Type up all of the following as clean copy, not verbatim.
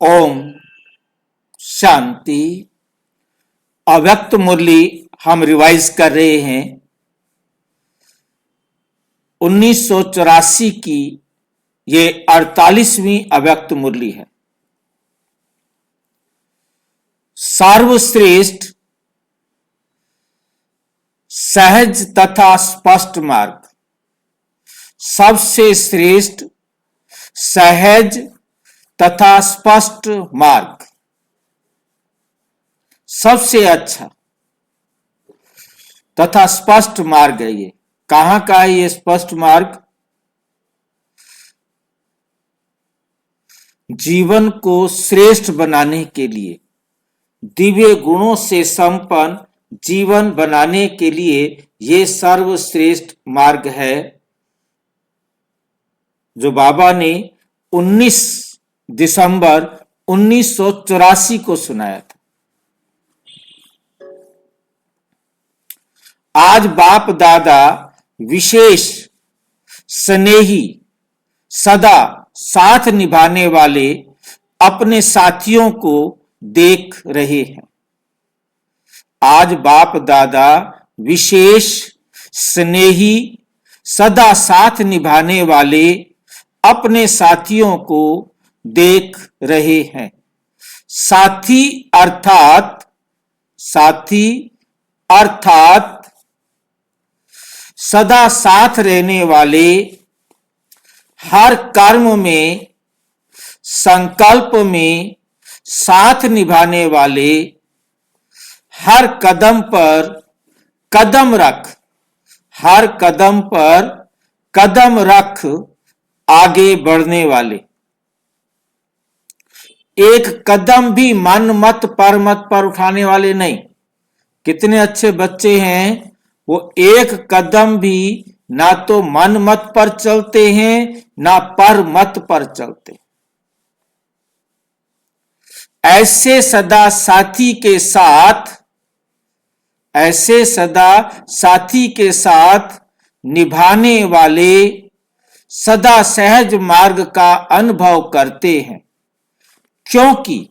ओम शांति। अव्यक्त मुरली हम रिवाइज कर रहे हैं 1984 की। ये 48वीं अव्यक्त मुरली है। सर्वश्रेष्ठ सहज तथा स्पष्ट मार्ग, सबसे श्रेष्ठ सहज तथा स्पष्ट मार्ग, सबसे अच्छा तथा स्पष्ट मार्ग है। ये कहां का है? ये स्पष्ट मार्ग जीवन को श्रेष्ठ बनाने के लिए, दिव्य गुणों से संपन्न जीवन बनाने के लिए ये सर्वश्रेष्ठ मार्ग है जो बाबा ने 19 दिसंबर 1984 को सुनाया था। आज बाप दादा विशेष स्नेही, सदा साथ निभाने वाले अपने साथियों को देख रहे हैं। आज बाप दादा विशेष स्नेही, सदा साथ निभाने वाले अपने साथियों को देख रहे हैं। साथी अर्थात सदा साथ रहने वाले, हर कर्म में संकल्प में साथ निभाने वाले, हर कदम पर कदम रख आगे बढ़ने वाले। एक कदम भी मन मत पर उठाने वाले नहीं। कितने अच्छे बच्चे हैं, वो एक कदम भी ना तो मन मत पर चलते हैं ना पर मत पर चलते। ऐसे सदा साथी के साथ निभाने वाले सदा सहज मार्ग का अनुभव करते हैं, क्योंकि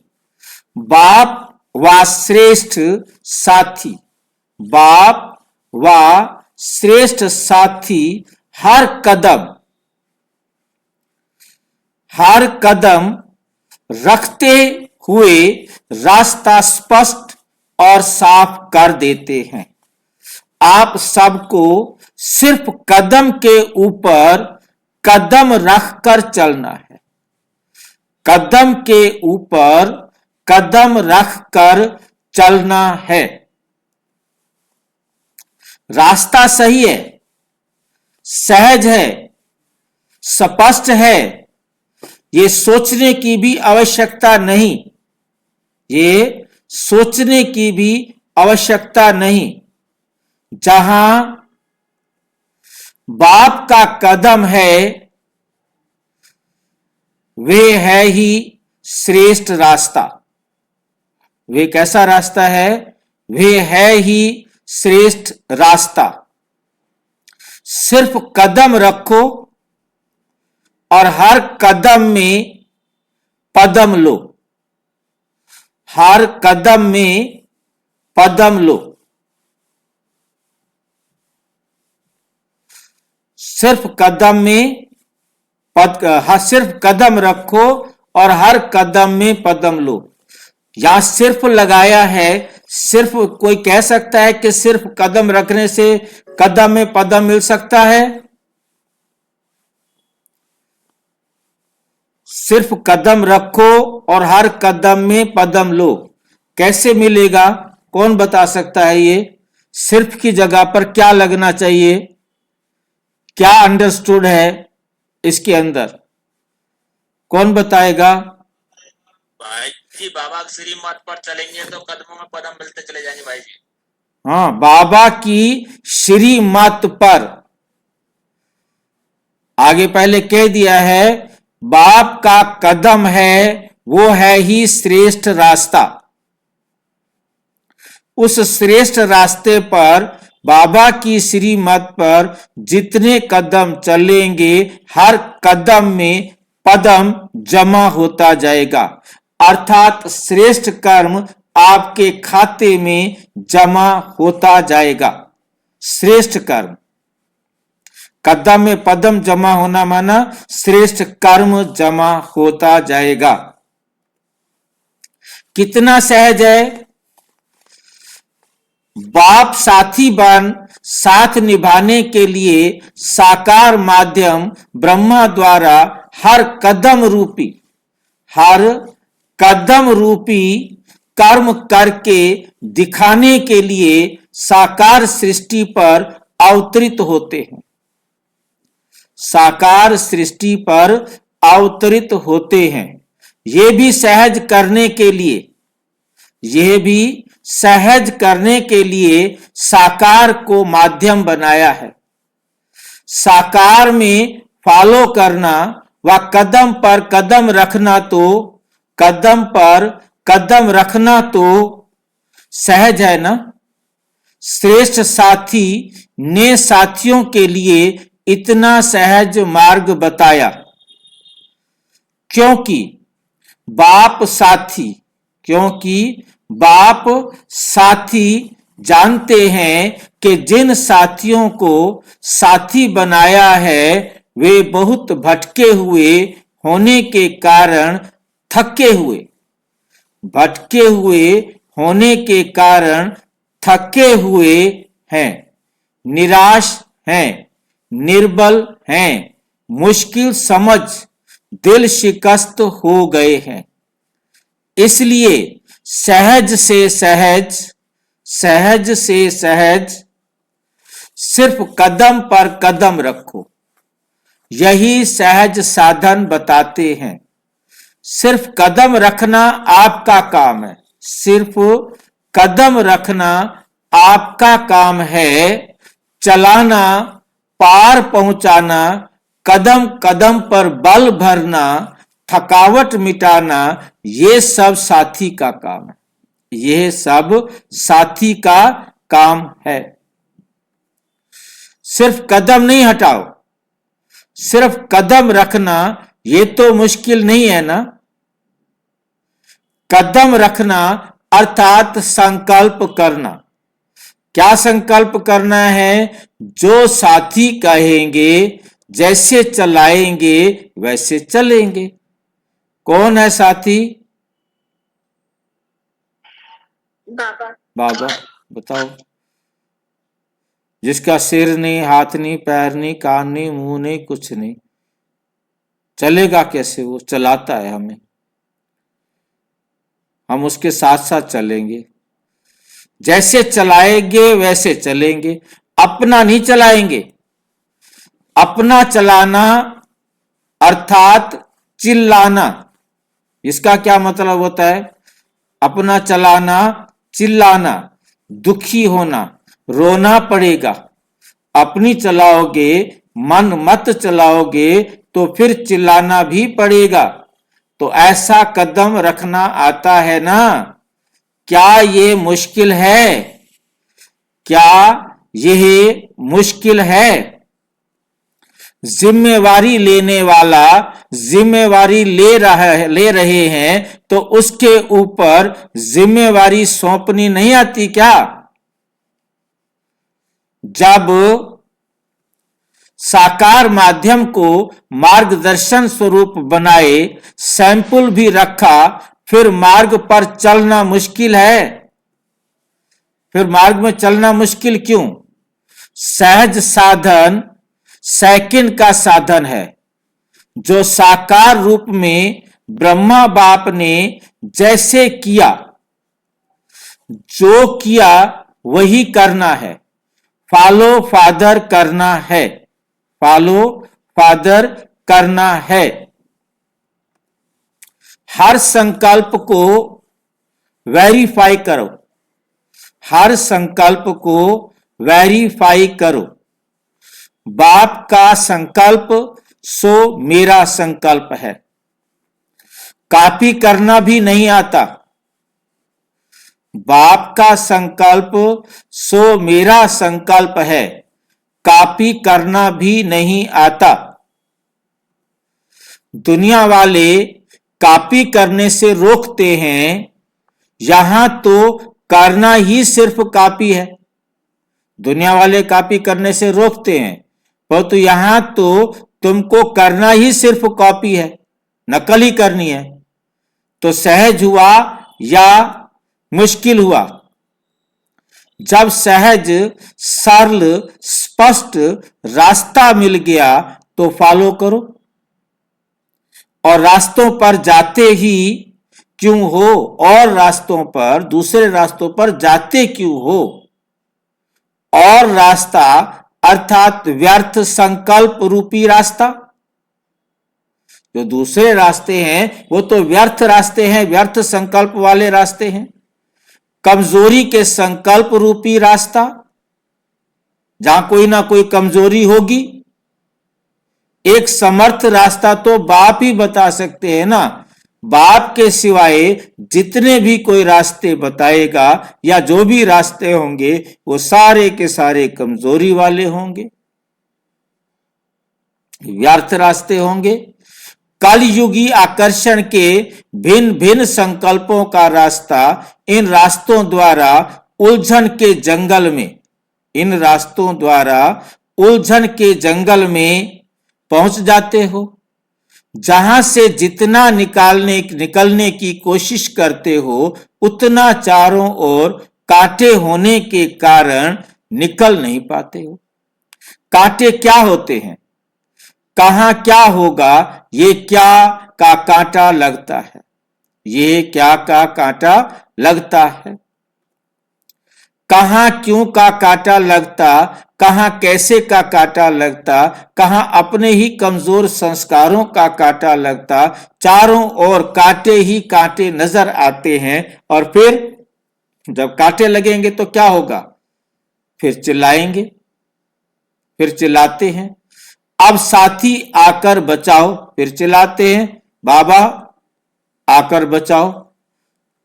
बाप व श्रेष्ठ साथी हर कदम रखते हुए रास्ता स्पष्ट और साफ कर देते हैं। आप सबको सिर्फ कदम के ऊपर कदम रखकर चलना है। कदम के ऊपर कदम रखकर चलना है। रास्ता सही है, सहज है, स्पष्ट है। ये सोचने की भी आवश्यकता नहीं। जहां बाप का कदम है वे है ही श्रेष्ठ रास्ता। वे कैसा रास्ता है? वे है ही श्रेष्ठ रास्ता। सिर्फ कदम रखो और हर कदम में पदम लो। हर कदम में पदम लो। सिर्फ कदम रखो और हर कदम में पदम लो। यहां सिर्फ लगाया है। सिर्फ कोई कह सकता है कि सिर्फ कदम रखने से कदम में पदम मिल सकता है? सिर्फ कदम रखो और हर कदम में पदम लो। कैसे मिलेगा? कौन बता सकता है? ये सिर्फ की जगह पर क्या लगना चाहिए? क्या अंडरस्टूड है इसके अंदर? कौन बताएगा? भाई जी, बाबा श्री मत पर चलेंगे तो कदमों में कदम मिलते चले जाएंगे भाई जी। हाँ, बाबा की श्री मत पर आगे पहले कह दिया है, बाप का कदम है वो है ही श्रेष्ठ रास्ता। उस श्रेष्ठ रास्ते पर बाबा की श्रीमत पर जितने कदम चलेंगे हर कदम में पदम जमा होता जाएगा। अर्थात श्रेष्ठ कर्म आपके खाते में जमा होता जाएगा। श्रेष्ठ कर्म, कदम में पदम जमा होना माना श्रेष्ठ कर्म जमा होता जाएगा। कितना सहज है? बाप साथी बन साथ निभाने के लिए साकार माध्यम ब्रह्मा द्वारा हर कदम रूपी कर्म करके दिखाने के लिए साकार सृष्टि पर अवतरित होते हैं। साकार सृष्टि पर अवतरित होते हैं। ये भी सहज करने के लिए साकार को माध्यम बनाया है। साकार में फॉलो करना व कदम पर कदम रखना तो सहज है ना। श्रेष्ठ साथी ने साथियों के लिए इतना सहज मार्ग बताया, क्योंकि बाप साथी जानते हैं कि जिन साथियों को साथी बनाया है वे बहुत भटके हुए होने के कारण थके हुए हैं, निराश हैं, निर्बल हैं, मुश्किल समझ दिल शिकस्त हो गए हैं। इसलिए सहज से सहज सिर्फ कदम पर कदम रखो, यही सहज साधन बताते हैं। सिर्फ कदम रखना आपका काम है। सिर्फ कदम रखना आपका काम है। चलाना, पार पहुंचाना, कदम कदम पर बल भरना, थकावट मिटाना, ये सब साथी का काम है। यह सब साथी का काम है। सिर्फ कदम नहीं हटाओ, सिर्फ कदम रखना ये तो मुश्किल नहीं है ना। कदम रखना अर्थात संकल्प करना। क्या संकल्प करना है? जो साथी कहेंगे, जैसे चलाएंगे वैसे चलेंगे। कौन है साथी? बाबा बताओ। जिसका सिर नहीं, हाथ नहीं, पैर नहीं, कान नहीं, मुंह नहीं, कुछ नहीं, चलेगा कैसे? वो चलाता है हमें, हम उसके साथ साथ चलेंगे। जैसे चलाएंगे वैसे चलेंगे, अपना नहीं चलाएंगे। अपना चलाना अर्थात चिल्लाना, इसका क्या मतलब होता है? अपना चलाना, चिल्लाना, दुखी होना, रोना पड़ेगा। अपनी चलाओगे, मन मत चलाओगे तो फिर चिल्लाना भी पड़ेगा। तो ऐसा कदम रखना आता है ना। क्या ये मुश्किल है? क्या यह मुश्किल है? जिम्मेवारी लेने वाला जिम्मेवारी ले रहे हैं तो उसके ऊपर जिम्मेवारी सौंपनी नहीं आती क्या? जब साकार माध्यम को मार्गदर्शन स्वरूप बनाए, सैंपल भी रखा, फिर मार्ग पर चलना मुश्किल है। फिर मार्ग में चलना मुश्किल क्यों? सहज साधन सेकंड का साधन है, जो साकार रूप में ब्रह्मा बाप ने जैसे किया, जो किया वही करना है। फॉलो फादर करना है। फॉलो फादर करना है। हर संकल्प को वेरीफाई करो। हर संकल्प को वेरीफाई करो। बाप का संकल्प सो मेरा संकल्प है। कॉपी करना भी नहीं आता। बाप का संकल्प सो मेरा संकल्प है, कॉपी करना भी नहीं आता। दुनिया वाले कॉपी करने से रोकते हैं, यहां तो करना ही सिर्फ कॉपी है। दुनिया वाले कॉपी करने से रोकते हैं, परंतु यहां तो तुमको करना ही सिर्फ कॉपी है, नकल ही करनी है। तो सहज हुआ या मुश्किल हुआ? जब सहज, सरल, स्पष्ट रास्ता मिल गया तो फॉलो करो। और रास्तों पर जाते ही क्यों हो, और रास्तों पर, दूसरे रास्तों पर जाते क्यों हो? और रास्ता अर्थात व्यर्थ संकल्प रूपी रास्ता। जो दूसरे रास्ते हैं वो तो व्यर्थ रास्ते हैं, व्यर्थ संकल्प वाले रास्ते हैं। कमजोरी के संकल्प रूपी रास्ता, जहां कोई ना कोई कमजोरी होगी। एक समर्थ रास्ता तो बाप ही बता सकते हैं ना। बाप के सिवाय जितने भी कोई रास्ते बताएगा या जो भी रास्ते होंगे वो सारे के सारे कमजोरी वाले होंगे, व्यर्थ रास्ते होंगे। कलयुगी आकर्षण के भिन्न भिन्न संकल्पों का रास्ता, इन रास्तों द्वारा उलझन के जंगल में, इन रास्तों द्वारा उलझन के जंगल में पहुंच जाते हो। जहां से जितना निकलने की कोशिश करते हो उतना चारों ओर कांटे होने के कारण निकल नहीं पाते हो। कांटे क्या होते हैं, कहां क्या होगा, ये क्या का कांटा लगता है, ये क्या का कांटा लगता है। कहां क्यों का कांटा लगता, कहां कैसे का कांटा लगता, कहां अपने ही कमजोर संस्कारों का कांटा लगता। चारों ओर कांटे ही कांटे नजर आते हैं। और फिर जब कांटे लगेंगे तो क्या होगा? फिर चिल्लाएंगे, फिर चिल्लाते हैं, अब साथी आकर बचाओ, फिर चिल्लाते हैं, बाबा आकर बचाओ।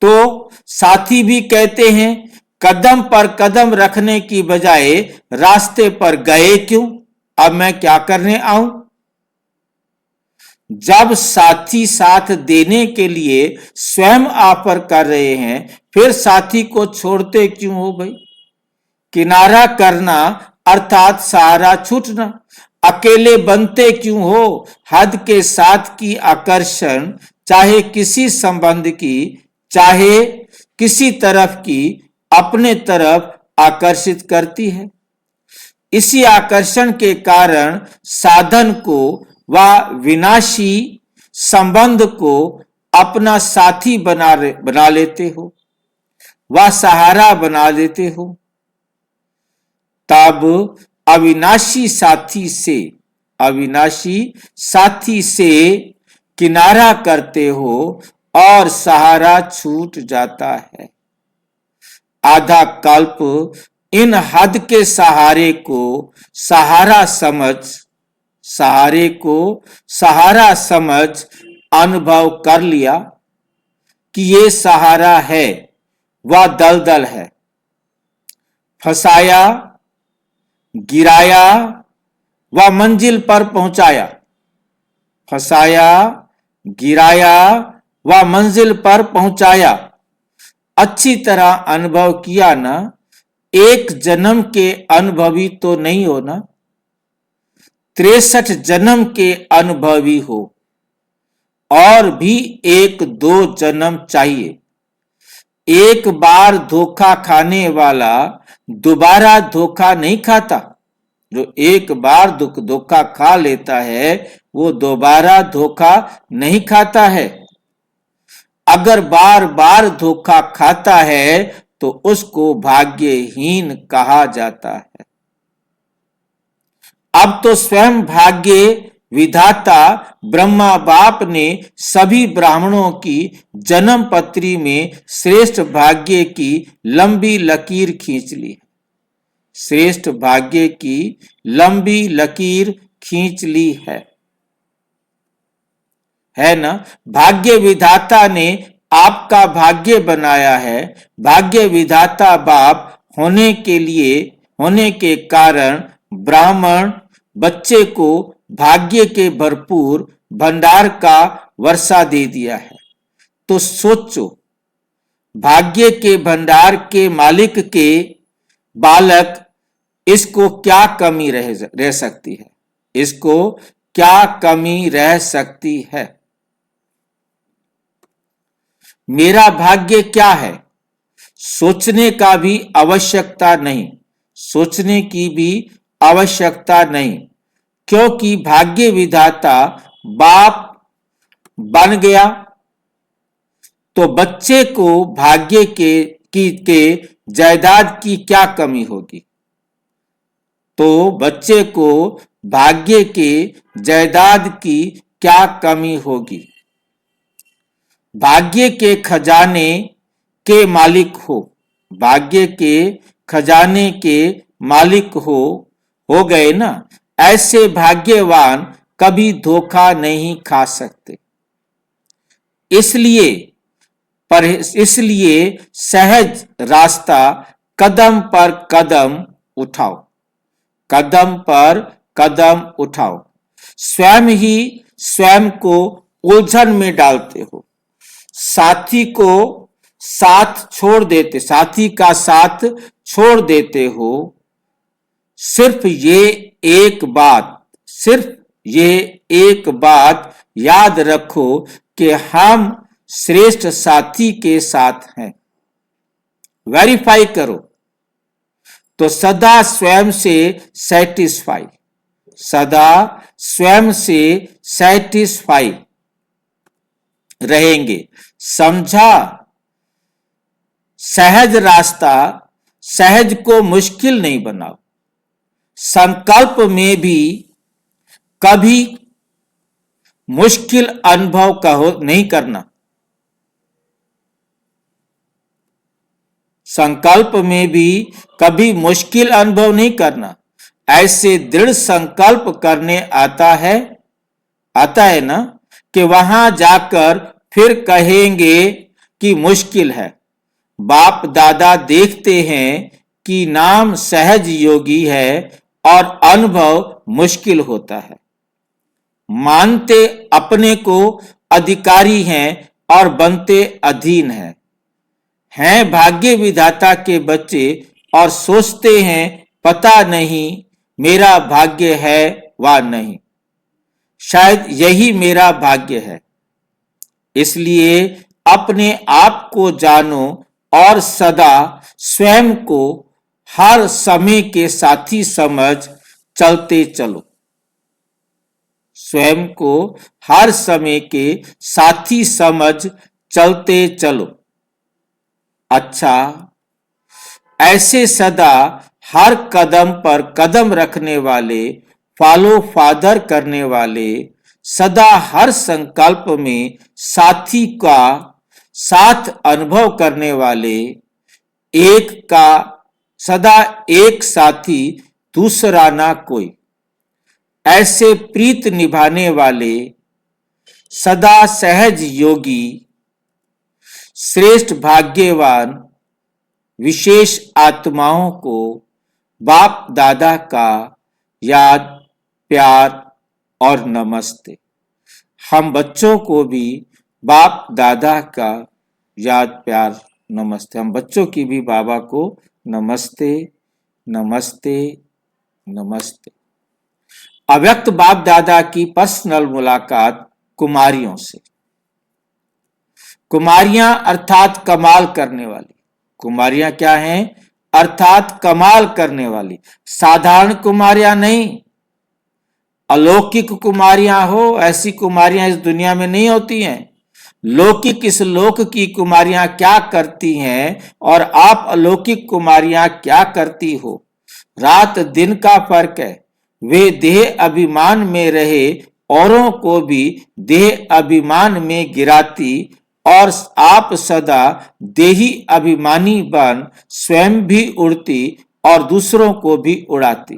तो साथी भी कहते हैं, कदम पर कदम रखने की बजाय रास्ते पर गए क्यों, अब मैं क्या करने आऊं। जब साथी साथ देने के लिए स्वयं ऑफर कर रहे हैं, फिर साथी को छोड़ते क्यों हो भाई। किनारा करना अर्थात सहारा छूटना, अकेले बनते क्यों हो। हद के साथ की आकर्षण चाहे किसी संबंध की, चाहे किसी तरफ की, अपने तरफ आकर्षित करती है। इसी आकर्षण के कारण साधन को व विनाशी संबंध को अपना साथी बना लेते हो, वह सहारा बना देते हो। तब अविनाशी साथी से किनारा करते हो और सहारा छूट जाता है। आधा कल्प इन हद के सहारे को सहारा समझ अनुभव कर लिया कि ये सहारा है, वह दलदल है। फंसाया, गिराया व मंजिल पर पहुंचाया। फंसाया, गिराया व मंजिल पर पहुंचाया। अच्छी तरह अनुभव किया ना, एक जन्म के अनुभवी तो नहीं हो ना, 63 जन्म के अनुभवी हो। और भी 1-2 जन्म चाहिए। एक बार धोखा खाने वाला दोबारा धोखा नहीं खाता। जो एक बार धोखा खा लेता है वो दोबारा धोखा नहीं खाता है। अगर बार बार धोखा खाता है तो उसको भाग्यहीन कहा जाता है। अब तो स्वयं भाग्य विधाता ब्रह्मा बाप ने सभी ब्राह्मणों की जन्म पत्री में श्रेष्ठ भाग्य की लंबी लकीर खींच ली। श्रेष्ठ भाग्य की लंबी लकीर खींच ली है ना। भाग्य विधाता ने आपका भाग्य बनाया है। भाग्य विधाता बाप होने के कारण ब्राह्मण बच्चे को भाग्य के भरपूर भंडार का वर्षा दे दिया है। तो सोचो, भाग्य के भंडार के मालिक के बालक, इसको क्या कमी रह सकती है? इसको क्या कमी रह सकती है? मेरा भाग्य क्या है? सोचने का भी आवश्यकता नहीं, सोचने की भी आवश्यकता नहीं, क्योंकि भाग्य विधाता बाप बन गया। तो बच्चे को भाग्य के जायदाद की क्या कमी होगी? तो बच्चे को भाग्य के जायदाद की क्या कमी होगी? भाग्य के खजाने के मालिक हो, भाग्य के खजाने के मालिक हो गए ना। ऐसे भाग्यवान कभी धोखा नहीं खा सकते। इसलिए सहज रास्ता कदम पर कदम उठाओ, कदम पर कदम उठाओ। स्वयं ही स्वयं को उलझन में डालते हो, साथी का साथ छोड़ देते हो। सिर्फ ये एक बात याद रखो कि हम श्रेष्ठ साथी के साथ हैं। वेरीफाई करो तो सदा स्वयं से सैटिस्फाई रहेंगे। समझा? सहज रास्ता, सहज को मुश्किल नहीं बनाओ। संकल्प में भी कभी मुश्किल अनुभव नहीं करना। संकल्प में भी कभी मुश्किल अनुभव नहीं करना। ऐसे दृढ़ संकल्प करने आता है ना, कि वहां जाकर फिर कहेंगे कि मुश्किल है। बाप दादा देखते हैं कि नाम सहज योगी है और अनुभव मुश्किल होता है। मानते अपने को अधिकारी हैं और बनते अधीन हैं भाग्य विधाता के बच्चे और सोचते हैं पता नहीं मेरा भाग्य है वा नहीं, शायद यही मेरा भाग्य है। इसलिए अपने आप को जानो और सदा स्वयं को हर समय के साथी समझ चलते चलो। स्वयं को हर समय के साथी समझ चलते चलो। अच्छा, ऐसे सदा हर कदम पर कदम रखने वाले, फॉलो फादर करने वाले, सदा हर संकल्प में साथी का साथ अनुभव करने वाले, सदा एक साथी दूसरा ना कोई, ऐसे प्रीत निभाने वाले, सदा सहज योगी, श्रेष्ठ भाग्यवान विशेष आत्माओं को बाप दादा का याद, प्यार और नमस्ते। हम बच्चों को भी बाप दादा का याद, प्यार, नमस्ते। हम बच्चों की भी बाबा को नमस्ते नमस्ते नमस्ते। अव्यक्त बाप दादा की पर्सनल मुलाकात कुमारियों से। कुमारियां अर्थात कमाल करने वाली। कुमारियां क्या हैं? अर्थात कमाल करने वाली। साधारण कुमारियां नहीं, अलौकिक कुमारियां हो, ऐसी कुमारियां इस दुनिया में नहीं होती हैं। लौकिक इस लोक की कुमारियां क्या करती हैं और आप अलौकिक कुमारियां क्या करती हो? रात दिन का फर्क है। वे देह अभिमान में रहे औरों को भी देह अभिमान में गिराती, और आप सदा देही अभिमानी बन स्वयं भी उड़ती और दूसरों को भी उड़ाती।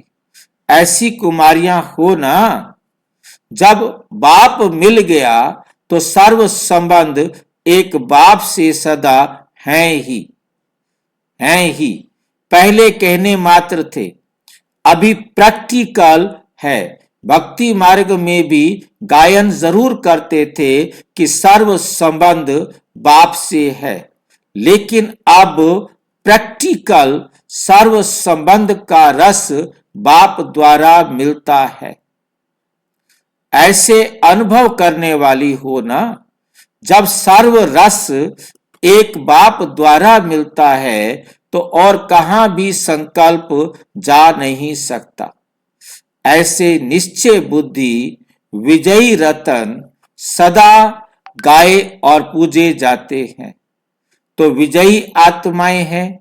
ऐसी कुमारियां हो ना। जब बाप मिल गया तो सर्व संबंध एक बाप से सदा हैं ही। पहले कहने मात्र थे, अभी प्रैक्टिकल है। भक्ति मार्ग में भी गायन जरूर करते थे कि सर्व संबंध बाप से है, लेकिन अब प्रैक्टिकल सर्व संबंध का रस बाप द्वारा मिलता है। ऐसे अनुभव करने वाली हो ना, जब सर्व रस एक बाप द्वारा मिलता है तो और कहां भी संकल्प जा नहीं सकता। ऐसे निश्चय बुद्धि विजयी रतन सदा गाए और पूजे जाते हैं। तो विजयी आत्माएं हैं,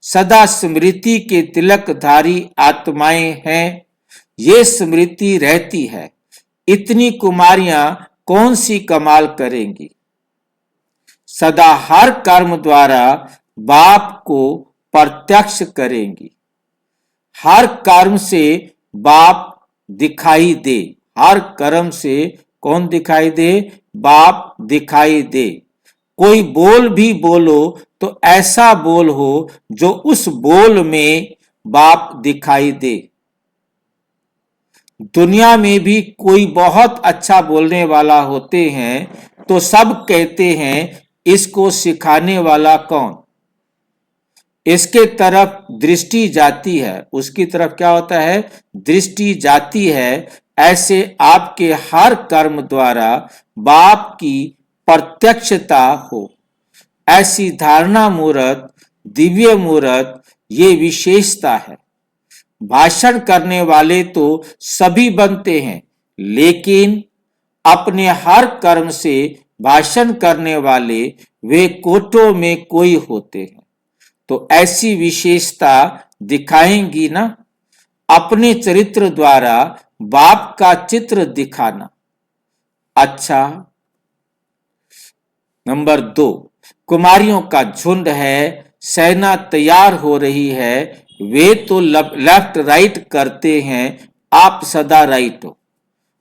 सदा स्मृति के तिलकधारी आत्माएं हैं। ये स्मृति रहती है। इतनी कुमारियां कौन सी कमाल करेंगी। सदा हर कर्म द्वारा बाप को प्रत्यक्ष करेंगी। हर कर्म से बाप दिखाई दे। हर कर्म से कौन दिखाई दे? बाप दिखाई दे। कोई बोल भी बोलो तो ऐसा बोल हो जो उस बोल में बाप दिखाई दे। दुनिया में भी कोई बहुत अच्छा बोलने वाला होते हैं तो सब कहते हैं इसको सिखाने वाला कौन। इसके तरफ दृष्टि जाती है, उसकी तरफ क्या होता है? दृष्टि जाती है। ऐसे आपके हर कर्म द्वारा बाप की प्रत्यक्षता हो, ऐसी धारणा मूर्त, दिव्य मूर्त, ये विशेषता है। भाषण करने वाले तो सभी बनते हैं, लेकिन अपने हर कर्म से भाषण करने वाले वे कोटों में कोई होते हैं। तो ऐसी विशेषता दिखाएंगी ना, अपने चरित्र द्वारा बाप का चित्र दिखाना। अच्छा, नंबर 2, कुमारियों का झुंड है, सेना तैयार हो रही है। वे तो लेफ्ट राइट करते हैं, आप सदा राइट हो।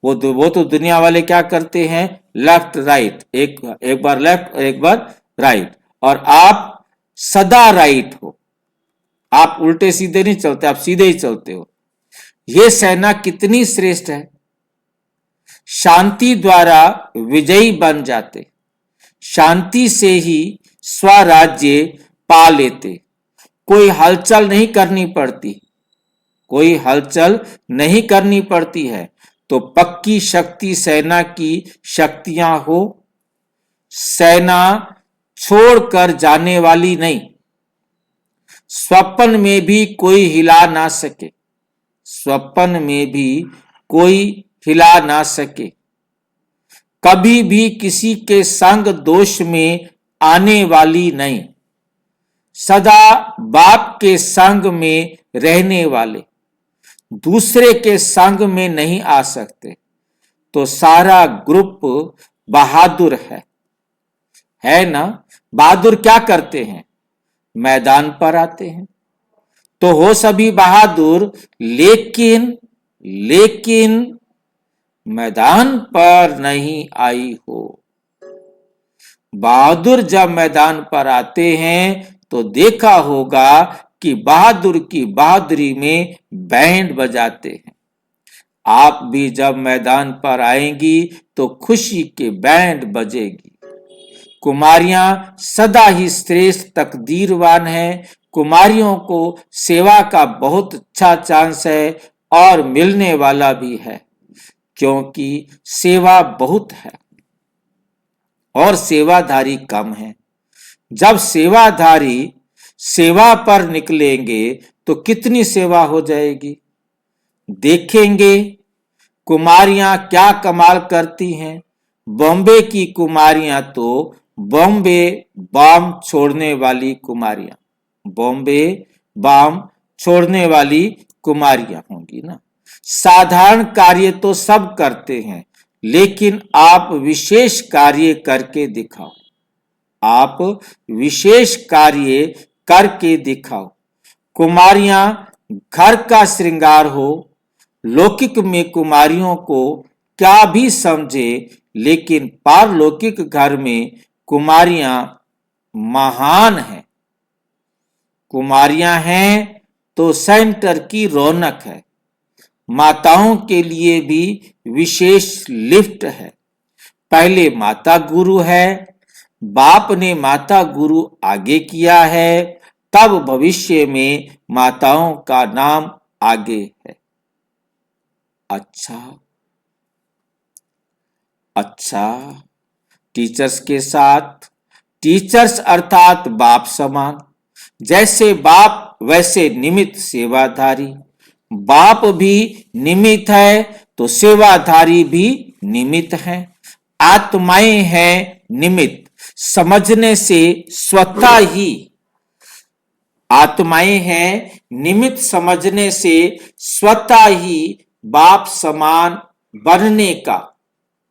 वो तो दुनिया वाले क्या करते हैं? लेफ्ट राइट, एक बार लेफ्ट एक बार राइट, और आप सदा राइट हो। आप उल्टे सीधे नहीं चलते, आप सीधे ही चलते हो। ये सेना कितनी श्रेष्ठ है। शांति द्वारा विजयी बन जाते, शांति से ही स्वराज्य पा लेते। कोई हलचल नहीं करनी पड़ती, कोई हलचल नहीं करनी पड़ती है। तो पक्की शक्ति सेना की शक्तियां हो, सेना छोड़कर जाने वाली नहीं। स्वप्न में भी कोई हिला ना सके, स्वप्न में भी कोई हिला ना सके। कभी भी किसी के संग दोष में आने वाली नहीं। सदा बाप के संग में रहने वाले, दूसरे के संग में नहीं आ सकते। तो सारा ग्रुप बहादुर है ना। बहादुर क्या करते हैं? मैदान पर आते हैं। तो हो सभी बहादुर, लेकिन मैदान पर नहीं आई हो। बहादुर जब मैदान पर आते हैं तो देखा होगा कि बहादुर की बहादुरी में बैंड बजाते हैं। आप भी जब मैदान पर आएंगी तो खुशी के बैंड बजेगी। कुमारियां सदा ही श्रेष्ठ तकदीरवान हैं। कुमारियों को सेवा का बहुत अच्छा चांस है और मिलने वाला भी है, क्योंकि सेवा बहुत है और सेवाधारी कम है। जब सेवाधारी सेवा पर निकलेंगे तो कितनी सेवा हो जाएगी। देखेंगे कुमारियां क्या कमाल करती हैं। बॉम्बे की कुमारियां तो बॉम्बे बम छोड़ने वाली कुमारियां, बॉम्बे बम छोड़ने वाली कुमारियां होंगी ना। साधारण कार्य तो सब करते हैं, लेकिन आप विशेष कार्य करके दिखाओ। आप विशेष कार्य करके दिखाओ। कुमारियां घर का श्रृंगार हो। लौकिक में कुमारियों को क्या भी समझे, लेकिन पारलौकिक घर में कुमारियां महान हैं। कुमारियां हैं तो सेंटर की रौनक है। माताओं के लिए भी विशेष लिफ्ट है। पहले माता गुरु है, बाप ने माता गुरु आगे किया है, तब भविष्य में माताओं का नाम आगे है। अच्छा, टीचर्स के साथ, टीचर्स अर्थात बाप समान, जैसे बाप वैसे निमित्त सेवाधारी। बाप भी निमित्त है तो सेवाधारी भी निमित्त है। आत्माएं हैं निमित्त, समझने से स्वतः ही, आत्माएं हैं निमित्त समझने से स्वतः ही बाप समान बनने का,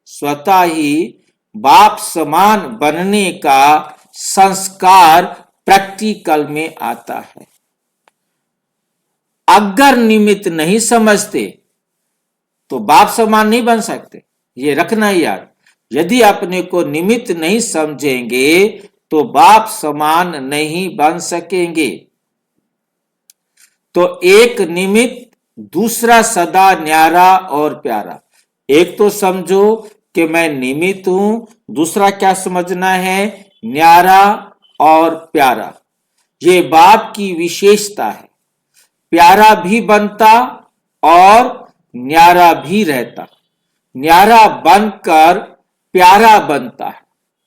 स्वतः ही बाप समान बनने का संस्कार प्रैक्टिकल में आता है। अगर निमित्त नहीं समझते तो बाप समान नहीं बन सकते, ये रखना याद। यदि अपने को निमित्त नहीं समझेंगे तो बाप समान नहीं बन सकेंगे। तो एक निमित्त, दूसरा सदा न्यारा और प्यारा। एक तो समझो कि मैं निमित्त हूं, दूसरा क्या समझना है, न्यारा और प्यारा। ये बाप की विशेषता है। प्यारा भी बनता और न्यारा भी रहता। न्यारा बनकर प्यारा बनता है,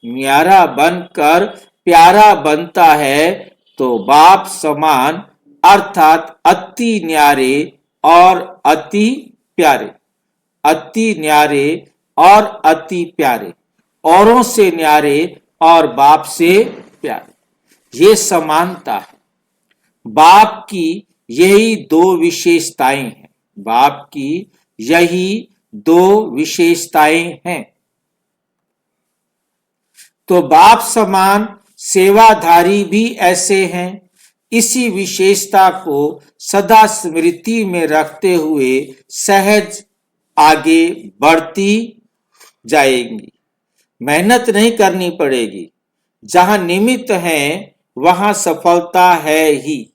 न्यारा बनकर प्यारा बनता है तो बाप समान अर्थात अति न्यारे और अति प्यारे, अति न्यारे और अति प्यारे, औरों से न्यारे और बाप से प्यारे। ये समानता है। बाप की यही दो विशेषताएं हैं, बाप की यही दो विशेषताएं हैं। तो बाप समान सेवाधारी भी ऐसे हैं। इसी विशेषता को सदा स्मृति में रखते हुए सहज आगे बढ़ती जाएंगी। मेहनत नहीं करनी पड़ेगी। जहां निमित्त है वहां सफलता है ही,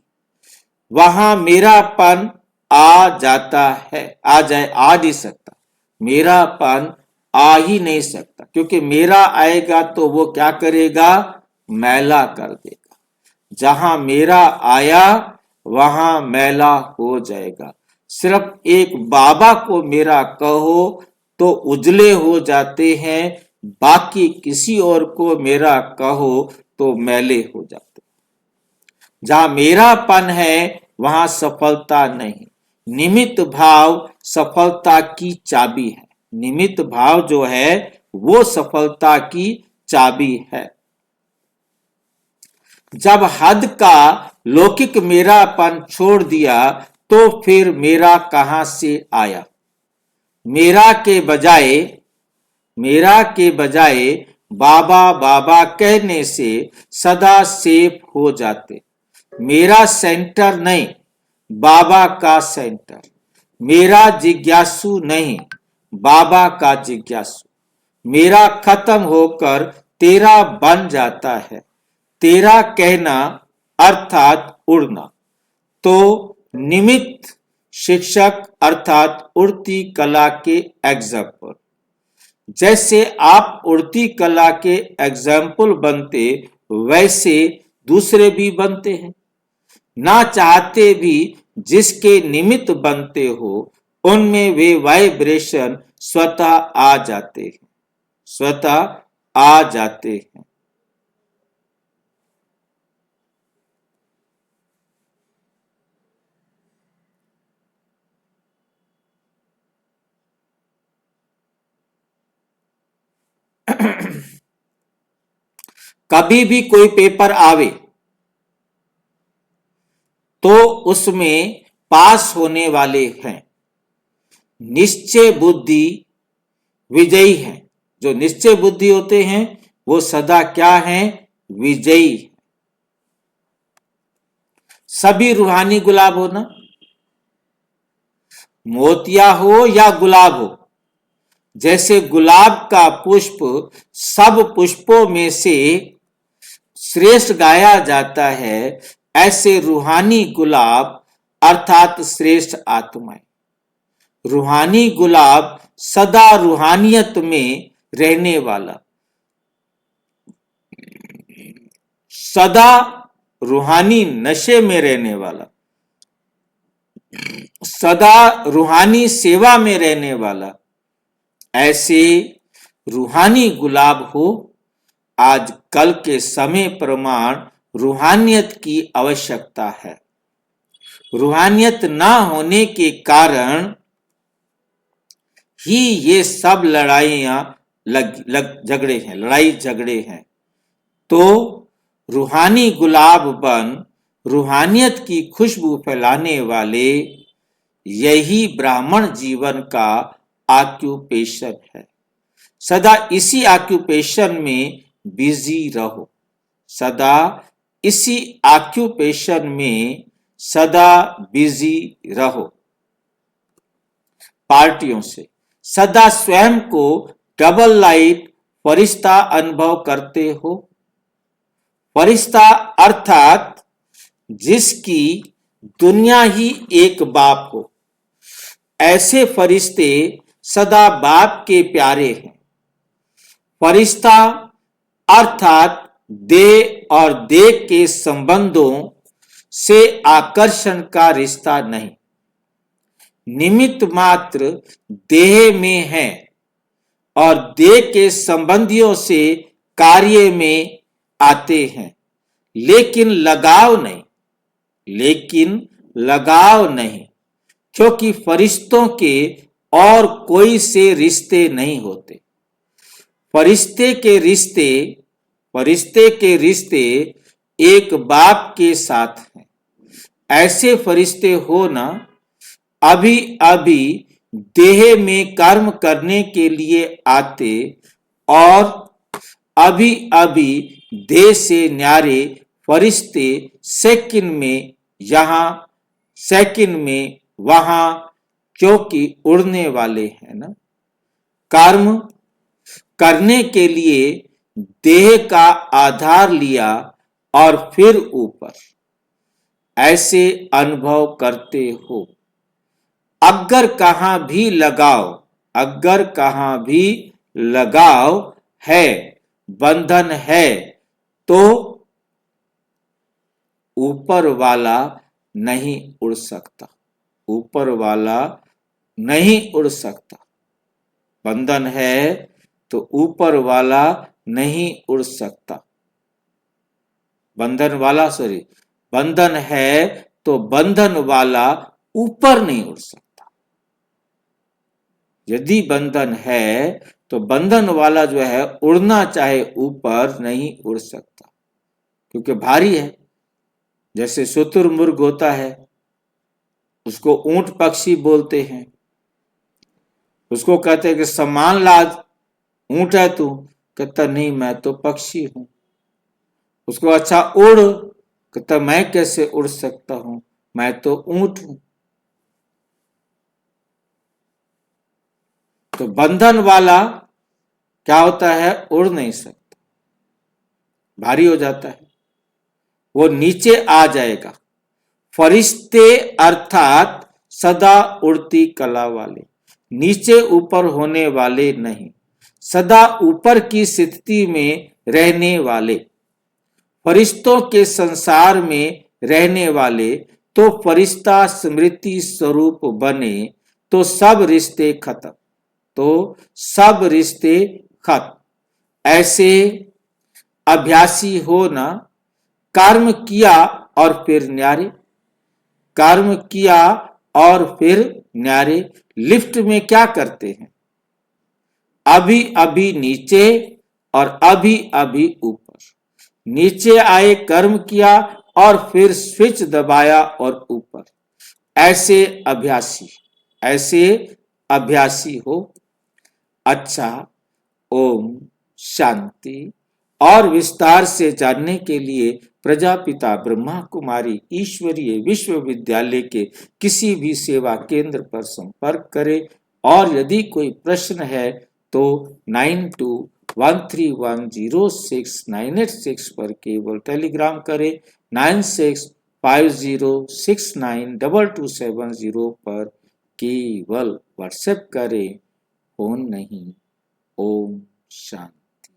वहां मेरापन आ जाता है, आ नहीं सकता। मेरापन आ ही नहीं सकता, क्योंकि मेरा आएगा तो वो क्या करेगा, मैला कर देगा। जहां मेरा आया वहां मैला हो जाएगा। सिर्फ एक बाबा को मेरा कहो तो उजले हो जाते हैं, बाकी किसी और को मेरा कहो तो मैले हो जाते। जहां मेरापन है वहां सफलता नहीं। निमित्त भाव सफलता की चाबी है। निमित्त भाव जो है वो सफलता की चाबी है। जब हद का लौकिक मेरापन छोड़ दिया तो फिर मेरा कहां से आया। मेरा के बजाय बाबा बाबा कहने से सदा सेफ हो जाते। मेरा सेंटर नहीं, बाबा का सेंटर। मेरा जिज्ञासु नहीं, बाबा का जिज्ञासु। मेरा खत्म होकर तेरा बन जाता है। तेरा कहना अर्थात उड़ना। तो निमित्त शिक्षक अर्थात उड़ती कला के एग्जाम्पल। जैसे आप उड़ती कला के एग्जाम्पल बनते वैसे दूसरे भी बनते हैं। ना चाहते भी जिसके निमित्त बनते हो उनमें वे वाइब्रेशन स्वतः आ जाते हैं, स्वतः आ जाते हैं। कभी भी कोई पेपर आवे तो उसमें पास होने वाले हैं। निश्चय बुद्धि विजयी हैं। जो निश्चय बुद्धि होते हैं वो सदा क्या हैं, विजयी। सभी रूहानी गुलाब हो ना, मोतिया हो या गुलाब हो। जैसे गुलाब का पुष्प सब पुष्पों में से श्रेष्ठ गाया जाता है, ऐसे रूहानी गुलाब अर्थात श्रेष्ठ आत्माएं। रूहानी गुलाब सदा रूहानियत में रहने वाला, सदा रूहानी नशे में रहने वाला, सदा रूहानी सेवा में रहने वाला, ऐसे रूहानी गुलाब हो। आज कल के समय प्रमाण रूहानियत की आवश्यकता है। रूहानियत ना होने के कारण ही ये सब लड़ाइयां झगड़े हैं, लड़ाई झगड़े हैं। तो रूहानी गुलाब बन रूहानियत की खुशबू फैलाने वाले, यही ब्राह्मण जीवन का ऑक्यूपेशन है। सदा इसी ऑक्यूपेशन में बिजी रहो, सदा इसी ऑक्यूपेशन में सदा बिजी रहो। पार्टियों से सदा स्वयं को डबल लाइट फरिश्ता अनुभव करते हो। फरिश्ता अर्थात जिसकी दुनिया ही एक बाप हो। ऐसे फरिश्ते सदा बाप के प्यारे हैं। फरिश्ता अर्थात देह और देह के संबंधों से आकर्षण का रिश्ता नहीं, निमित्त मात्र देह में है और देह के संबंधियों से कार्य में आते हैं, लेकिन लगाव नहीं, क्योंकि फरिश्तों के और कोई से रिश्ते नहीं होते। फरिश्ते के रिश्ते एक बाप के साथ हैं। ऐसे फरिश्ते हो ना अभी अभी देह में कर्म करने के लिए आते और अभी अभी देह से न्यारे फरिश्ते सेकंड में यहां सेकंड में वहां, क्योंकि उड़ने वाले हैं ना। कर्म करने के लिए देह का आधार लिया और फिर ऊपर, ऐसे अनुभव करते हो। अगर कहां भी लगाव है, बंधन है, तो ऊपर वाला नहीं उड़ सकता, ऊपर वाला नहीं उड़ सकता। बंधन है तो ऊपर वाला नहीं उड़ सकता। बंधन है तो बंधन वाला ऊपर नहीं उड़ सकता। यदि बंधन है तो बंधन वाला जो है उड़ना चाहे ऊपर नहीं उड़ सकता, क्योंकि भारी है। जैसे शुतुरमुर्ग होता है, उसको ऊंट पक्षी बोलते हैं। उसको कहते हैं कि सम्मान लाद, ऊंट है तू, कहता नहीं मैं तो पक्षी हूं। उसको अच्छा उड़, कहता मैं कैसे उड़ सकता हूं, मैं तो ऊंट हूं। तो बंधन वाला क्या होता है, उड़ नहीं सकता, भारी हो जाता है, वो नीचे आ जाएगा। फरिश्ते अर्थात सदा उड़ती कला वाले, नीचे ऊपर होने वाले नहीं, सदा ऊपर की स्थिति में रहने वाले, फरिश्तों के संसार में रहने वाले। तो फरिश्ता स्मृति स्वरूप बने तो सब रिश्ते खत्म। ऐसे अभ्यासी हो ना, कर्म किया और फिर न्यारे। लिफ्ट में क्या करते हैं, अभी अभी नीचे और अभी अभी ऊपर। नीचे आए, कर्म किया और फिर स्विच दबाया और ऊपर। ऐसे अभ्यासी हो। अच्छा, ओम शांति। और विस्तार से जानने के लिए प्रजापिता ब्रह्मा कुमारी ईश्वरीय विश्वविद्यालय के किसी भी सेवा केंद्र पर संपर्क करें। और यदि कोई प्रश्न है तो 9213106986 पर केवल टेलीग्राम करें। 9650692270 पर केवल व्हाट्सएप करें, फोन नहीं। ओम शांति।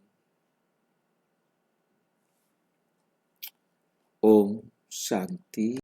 ओम शांति।